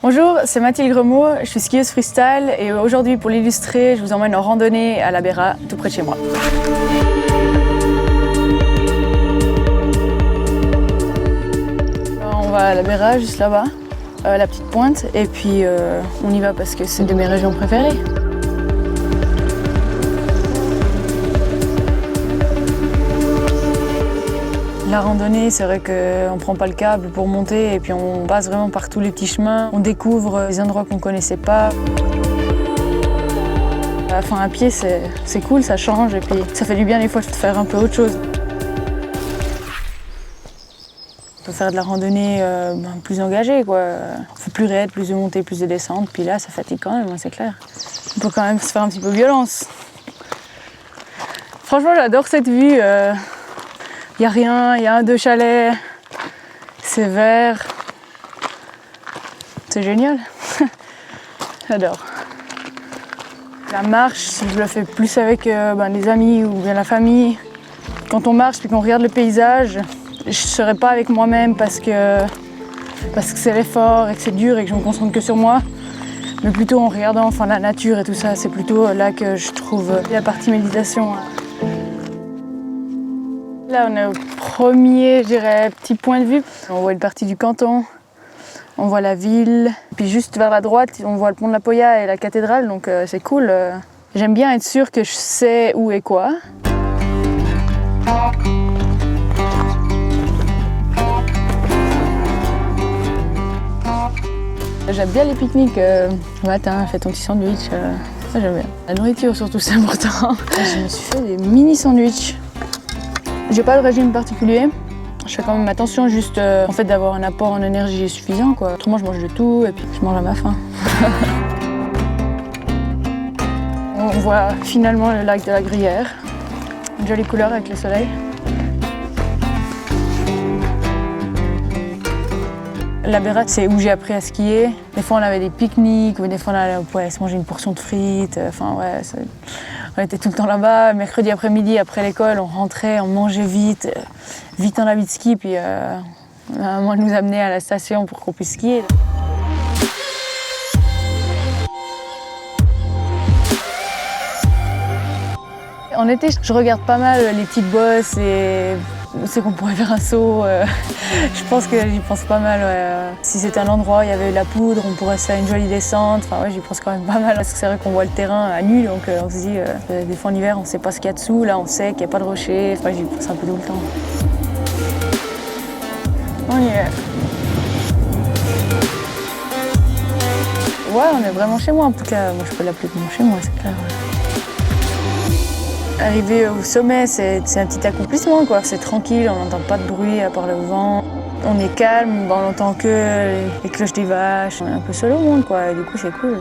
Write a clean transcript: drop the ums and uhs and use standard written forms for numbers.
Bonjour, c'est Mathilde Gremaud, je suis skieuse freestyle et aujourd'hui pour l'illustrer, je vous emmène en randonnée à la Béra, tout près de chez moi. On va à la Béra, juste là-bas, la petite pointe, et puis on y va parce que c'est une de mes régions préférées. La randonnée, c'est vrai qu'on ne prend pas le câble pour monter et puis on passe vraiment par tous les petits chemins. On découvre des endroits qu'on ne connaissait pas. Enfin, à pied, c'est cool, ça change et puis ça fait du bien des fois de faire un peu autre chose. On peut faire de la randonnée plus engagée, quoi. On fait plus raide, plus de montées, plus de descentes, puis là, ça fatigue quand même, c'est clair. On peut quand même se faire un petit peu violence. Franchement, j'adore cette vue. Il n'y a rien, il y a deux chalets, c'est vert, c'est génial, j'adore. La marche, je le fais plus avec les amis ou bien la famille. Quand on marche et qu'on regarde le paysage, je ne serai pas avec moi-même parce que c'est l'effort et que c'est dur et que je me concentre que sur moi. Mais plutôt en regardant la nature et tout ça, c'est plutôt là que je trouve la partie méditation. Là, on est au premier, je dirais, petit point de vue. On voit une partie du canton, on voit la ville. Puis juste vers la droite, on voit le pont de la Poya et la cathédrale, donc c'est cool. J'aime bien être sûre que je sais où est quoi. J'aime bien les pique-niques. Le matin, fais ton petit sandwich. Ça, j'aime bien. La nourriture, surtout, c'est important. Je me suis fait des mini sandwichs. J'ai pas de régime particulier. Je fais quand même attention juste en fait d'avoir un apport en énergie suffisant, quoi. Autrement, je mange de tout et puis je mange à ma faim. On voit finalement le lac de la Gruyère. Une jolie couleur avec le soleil. La Béra, c'est où j'ai appris à skier. Des fois, on avait des pique-niques, ou des fois, on pouvait se manger une portion de frites. Enfin, ouais, on était tout le temps là-bas. Mercredi après-midi, après l'école, on rentrait, on mangeait vite en habit de ski. Puis, maman nous amenait à la station pour qu'on puisse skier. En été, je regarde pas mal les petites bosses et c'est qu'on pourrait faire un saut. Je pense que j'y pense pas mal. Ouais. Si c'était un endroit où il y avait de la poudre, on pourrait se faire une jolie descente. Enfin, ouais, j'y pense quand même pas mal. Parce que c'est vrai qu'on voit le terrain à nu, donc on se dit, des fois en hiver, on sait pas ce qu'il y a dessous. Là, on sait qu'il n'y a pas de rochers. Enfin, j'y pense un peu tout le temps. On y est. Ouais, on est vraiment chez moi en tout cas. Moi, je peux l'appeler comme chez moi, c'est clair. Ouais. Arriver au sommet, c'est un petit accomplissement, quoi. C'est tranquille, on n'entend pas de bruit à part le vent. On est calme, on n'entend que les cloches des vaches. On est un peu seul au monde, quoi, et du coup c'est cool.